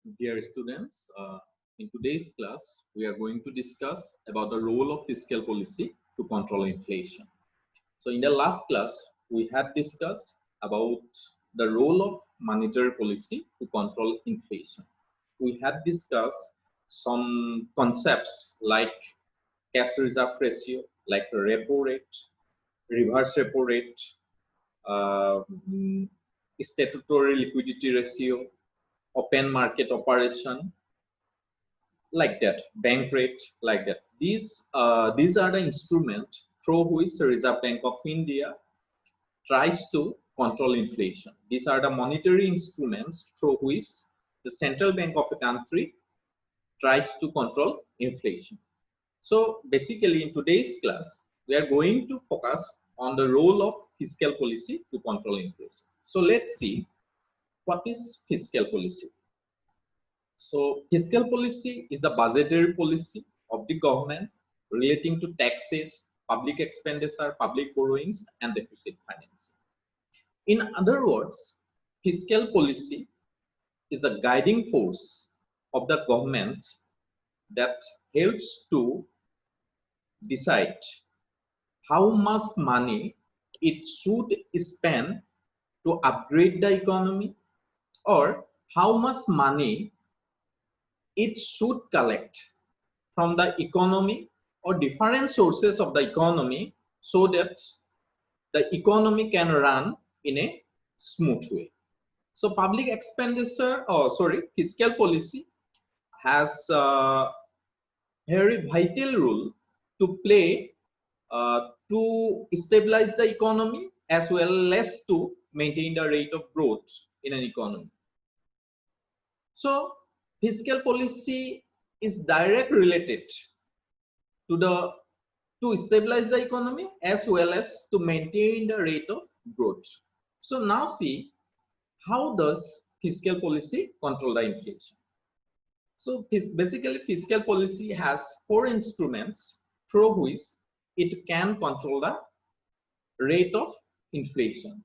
Dear students, in today's class, we are going to discuss about the role of fiscal policy to control inflation. So in the last class, we had discussed about the role of monetary policy to control inflation. We had discussed some concepts like cash reserve ratio, like the repo rate, reverse repo rate, uh, mm, statutory liquidity ratio, open market operation, like that, bank rate, like that. These are the instruments through which the Reserve Bank of India tries to control inflation. These are the monetary instruments through which the central bank of a country tries to control inflation. So basically in today's class, we are going to focus on the role of fiscal policy to control inflation. So let's see what is fiscal policy. So fiscal policy is the budgetary policy of the government relating to taxes, public expenditure, public borrowings, and deficit financing. In other words, fiscal policy is the guiding force of the government that helps to decide how much money it should spend to upgrade the economy, or how much money it should collect from the economy or different sources of the economy so that the economy can run in a smooth way. So public expenditure, fiscal policy has a very vital role to play to stabilize the economy as well as to maintain the rate of growth in an economy. So fiscal policy is directly related to stabilize the economy as well as to maintain the rate of growth. So now see, how does fiscal policy control the inflation? So basically fiscal policy has four instruments through which it can control the rate of inflation.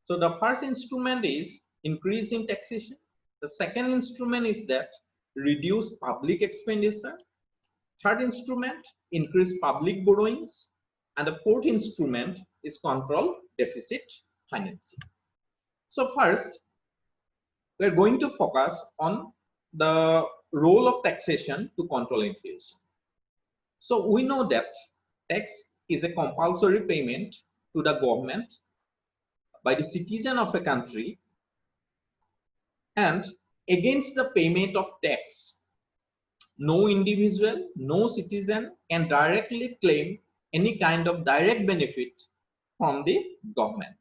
So the first instrument is increase in taxation. The second instrument is that reduce public expenditure. Third instrument, increase public borrowings. And the fourth instrument is control deficit financing. So first, we are going to focus on the role of taxation to control inflation. So we know that tax is a compulsory payment to the government by the citizen of a country, and against the payment of tax, no individual, no citizen can directly claim any kind of direct benefit from the government.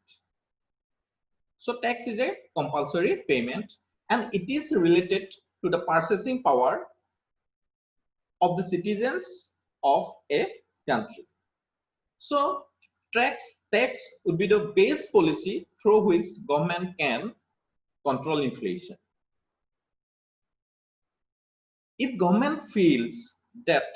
So tax is a compulsory payment and it is related to the purchasing power of the citizens of a country. So tax would be the base policy through which government can control inflation. If government feels that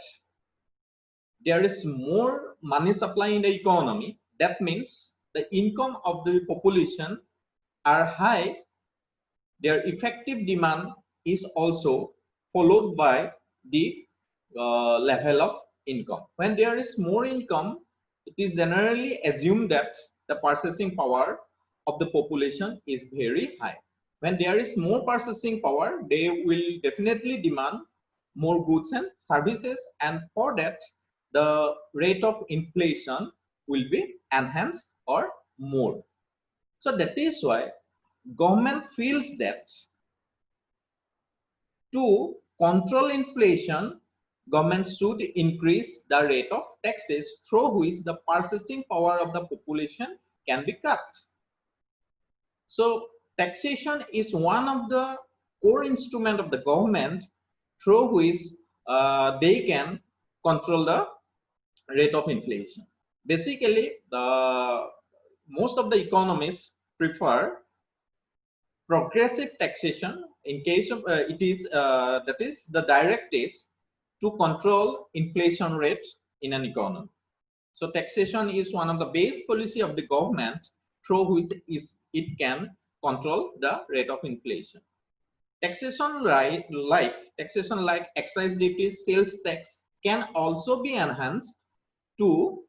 there is more money supply in the economy, that means the income of the population are high, their effective demand is also followed by the level of income. When there is more income, it is generally assumed that the purchasing power of the population is very high. When there is more purchasing power, they will definitely demand more goods and services, and for that the rate of inflation will be enhanced or more. So that is why government feels that to control inflation, government should increase the rate of taxes through which the purchasing power of the population can be cut. So taxation is one of the core instruments of the government through which they can control the rate of inflation. Basically, most of the economists prefer progressive taxation in case of it is that is the direct is to control inflation rate in an economy. So taxation is one of the base policy of the government through which it can control the rate of inflation. Taxation like excise duty, sales tax can also be enhanced to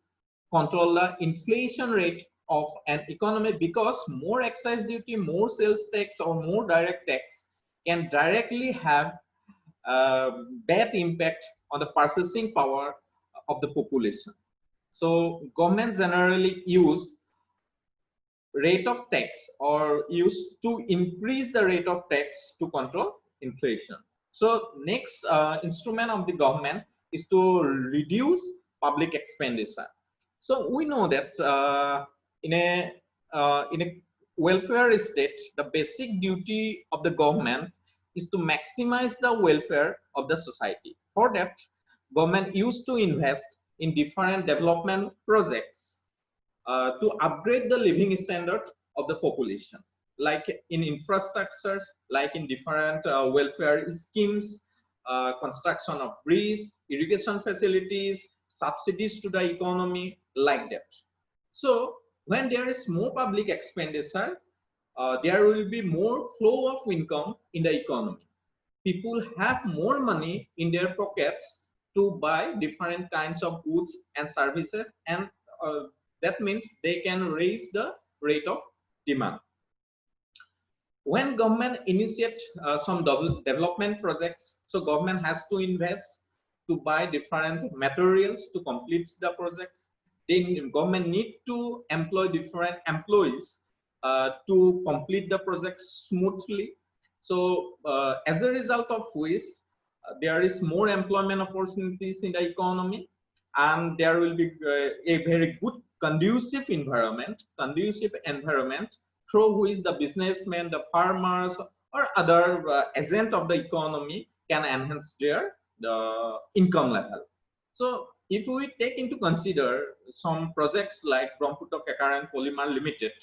control the inflation rate of an economy, because more excise duty, more sales tax, or more direct tax can directly have bad impact on the purchasing power of the population. So government generally use rate of tax or used to increase the rate of tax to control inflation. So next instrument of the government is to reduce public expenditure. So we know that in a welfare state, the basic duty of the government is to maximize the welfare of the society. For that, government used to invest in different development projects to upgrade the living standard of the population, like in infrastructures, like in different welfare schemes, construction of bridges, irrigation facilities, subsidies to the economy, like that. So when there is more public expenditure, there will be more flow of income in the economy. People have more money in their pockets to buy different kinds of goods and services, and that means they can raise the rate of demand. When government initiate some development projects, so government has to invest to buy different materials to complete the projects. Then government need to employ different employees to complete the projects smoothly. So as a result of which there is more employment opportunities in the economy, and there will be a very good conducive environment through which the businessmen, the farmers, or other agent of the economy can enhance their income level. So if we take into consider some projects like Brahmaputra Kakaran Polymer Limited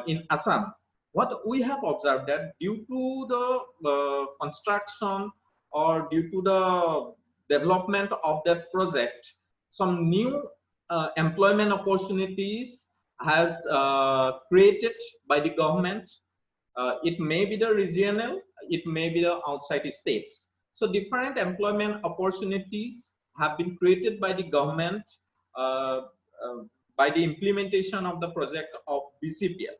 in Assam, what we have observed that due to the construction or due to the development of that project, some new employment opportunities has created by the government. It may be the regional, it may be the outside states. So different employment opportunities have been created by the government by the implementation of the project of BCPL.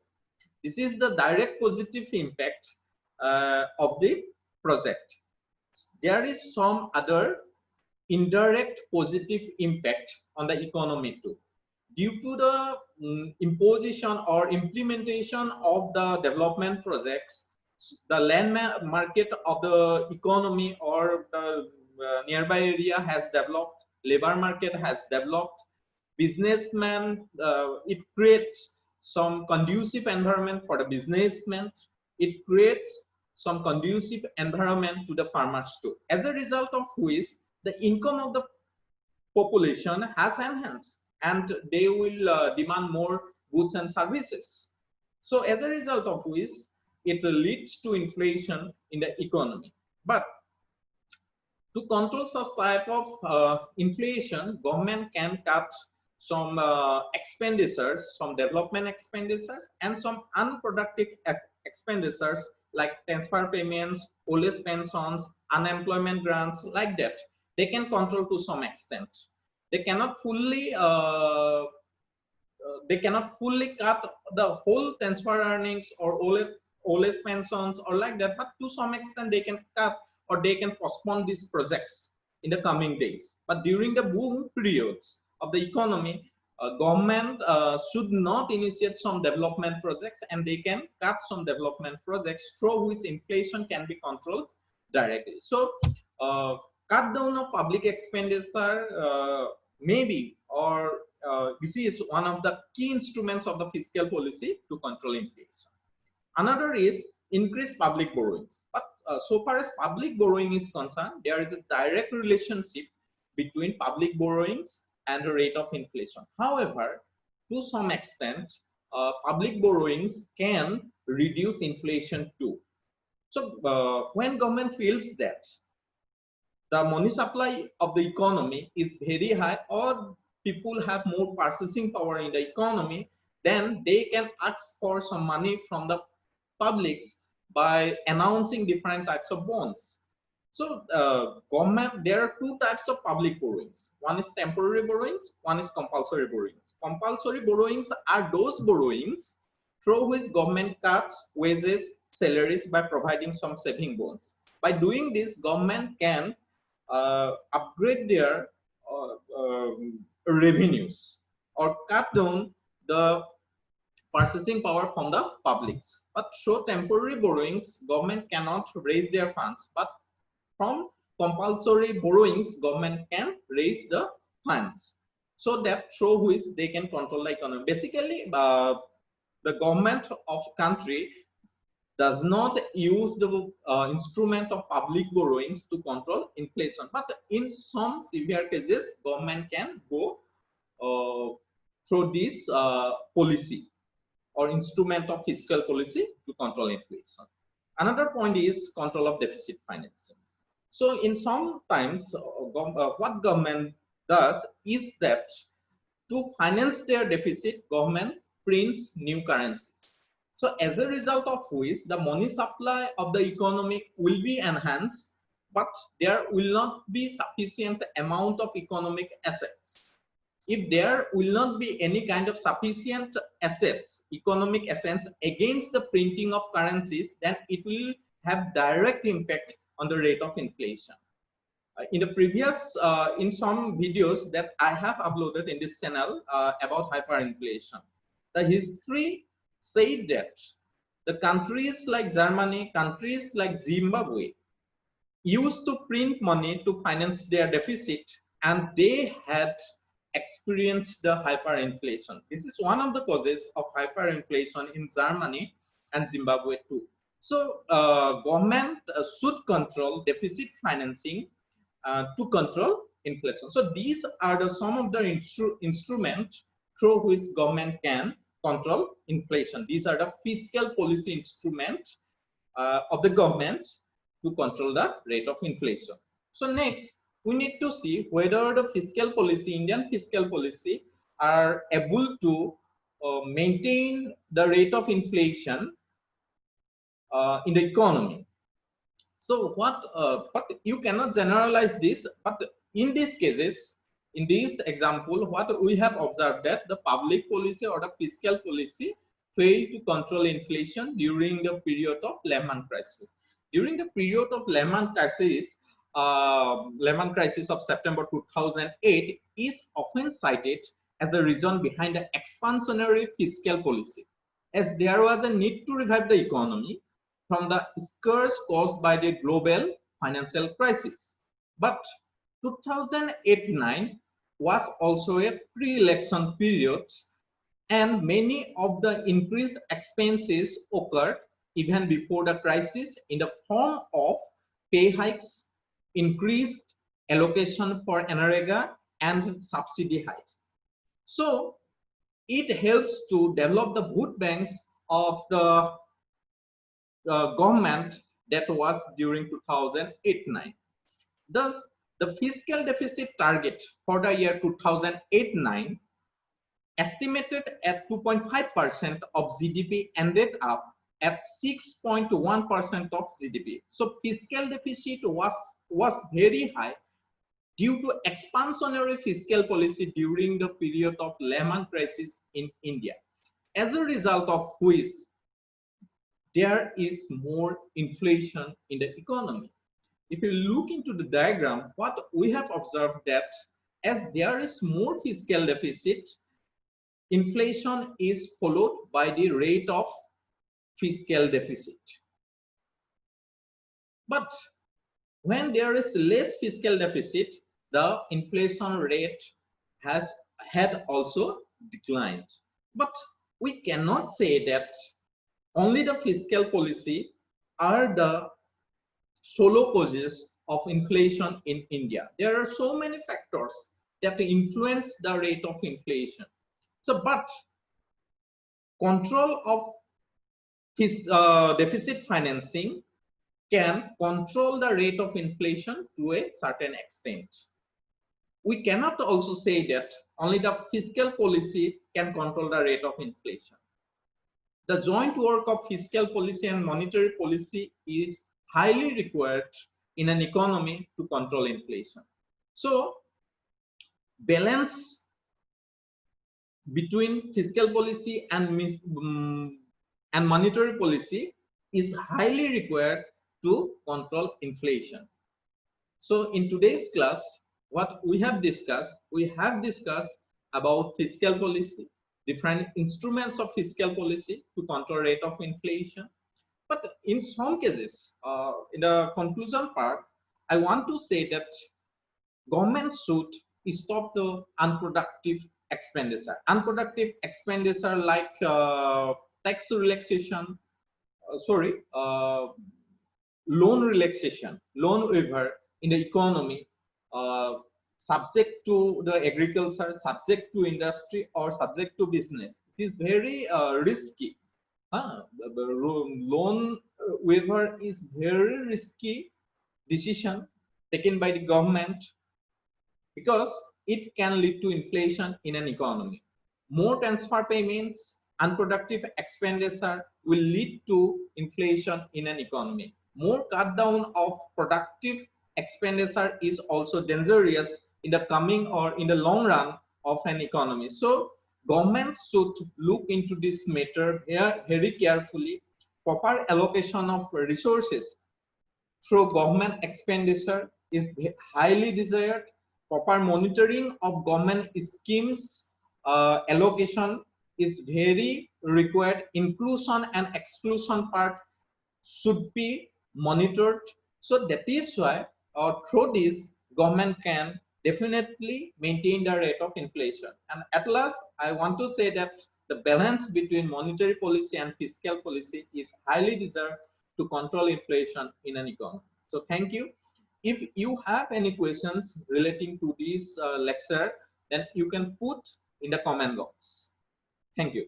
This is the direct positive impact of the project. There is some other indirect positive impact on the economy too. Due to the imposition or implementation of the development projects, the land market of the economy or the nearby area has developed, labor market has developed, businessmen, it creates some conducive environment for the businessmen, it creates some conducive environment to the farmers too, as a result of which the income of the population has enhanced and they will demand more goods and services. So as a result of which it leads to inflation in the economy. But to control such type of inflation, government can cut some expenditures, some development expenditures, and some unproductive expenditures like transfer payments, old age pensions, unemployment grants, like that. They can control to some extent. They cannot fully cut the whole transfer earnings or old age pensions or like that, but to some extent they can cut or they can postpone these projects in the coming days. But during the boom periods of the economy, government should not initiate some development projects, and they can cut some development projects through which inflation can be controlled directly. So cut down of public expenditure maybe, or this is one of the key instruments of the fiscal policy to control inflation. Another is increase public borrowings. But so far as public borrowing is concerned, there is a direct relationship between public borrowings and the rate of inflation. However, to some extent, public borrowings can reduce inflation too. So when government feels that the money supply of the economy is very high, or people have more purchasing power in the economy, then they can ask for some money from the publics by announcing different types of bonds. So government, there are two types of public borrowings. One is temporary borrowings, one is compulsory borrowings. Compulsory borrowings are those borrowings through which government cuts wages, salaries by providing some saving bonds. By doing this, government can upgrade their revenues or cut down the purchasing power from the publics. But through temporary borrowings, government cannot raise their funds. But from compulsory borrowings, government can raise the funds, so that through which they can control the economy. Basically, the government of country does not use the instrument of public borrowings to control inflation. But in some severe cases, government can go through this policy or instrument of fiscal policy to control inflation. Another point is control of deficit financing. So in some times, what government does is that to finance their deficit, government prints new currencies. So as a result of which the money supply of the economy will be enhanced, but there will not be sufficient amount of economic assets. If there will not be any kind of sufficient assets, economic assets against the printing of currencies, then it will have direct impact on the rate of inflation. In the previous, in some videos that I have uploaded in this channel about hyperinflation, the history said that the countries like Germany, countries like Zimbabwe used to print money to finance their deficit, and they had experienced the hyperinflation. This is one of the causes of hyperinflation in Germany and Zimbabwe too. So government should control deficit financing to control inflation. So these are the some of the instruments through which government can control inflation. These are the fiscal policy instruments of the government to control the rate of inflation. So next, we need to see whether the fiscal policy, Indian fiscal policy, are able to maintain the rate of inflation in the economy. So but you cannot generalize this, but in these cases, in this example, what we have observed that the public policy or the fiscal policy failed to control inflation during the period of Lehman crisis. During the period of Lehman crisis of September 2008 is often cited as the reason behind the expansionary fiscal policy, as there was a need to revive the economy from the scares caused by the global financial crisis. But 2008-9 was also a pre-election period, and many of the increased expenses occurred even before the crisis in the form of pay hikes, increased allocation for NREGA, and subsidy hikes. So it helps to develop the vote banks of the government that was during 2008-9. Thus, the fiscal deficit target for the year 2008-9, estimated at 2.5% of GDP, ended up at 6.1% of GDP. So fiscal deficit was very high due to expansionary fiscal policy during the period of Lehman crisis in India, as a result of which there is more inflation in the economy. If you look into the diagram, what we have observed that as there is more fiscal deficit, inflation is followed by the rate of fiscal deficit. But when there is less fiscal deficit, the inflation rate had also declined. But we cannot say that only the fiscal policy are the solo causes of inflation in India. There are so many factors that influence the rate of inflation. So, but control of deficit financing can control the rate of inflation to a certain extent. We cannot also say that only the fiscal policy can control the rate of inflation. The joint work of fiscal policy and monetary policy is highly required in an economy to control inflation. So, balance between fiscal policy and monetary policy is highly required to control inflation. So in today's class, what we have discussed about fiscal policy, different instruments of fiscal policy to control rate of inflation. But in some cases, in the conclusion part, I want to say that government should stop the unproductive expenditure. Unproductive expenditure like tax relaxation, loan relaxation, loan waiver in the economy, subject to the agriculture, subject to industry, or subject to business. It is very risky. The loan waiver is very risky decision taken by the government because it can lead to inflation in an economy. More transfer payments, unproductive expenditure will lead to inflation in an economy. More cut down of productive expenditure is also dangerous in the coming or in the long run of an economy. So governments should look into this matter very carefully. Proper allocation of resources through government expenditure is highly desired. Proper monitoring of government schemes allocation is very required. Inclusion and exclusion part should be monitored. So that is why through this government can definitely maintain the rate of inflation. And at last, I want to say that the balance between monetary policy and fiscal policy is highly desired to control inflation in an economy. So thank you. If you have any questions relating to this lecture, then you can put in the comment box. Thank you.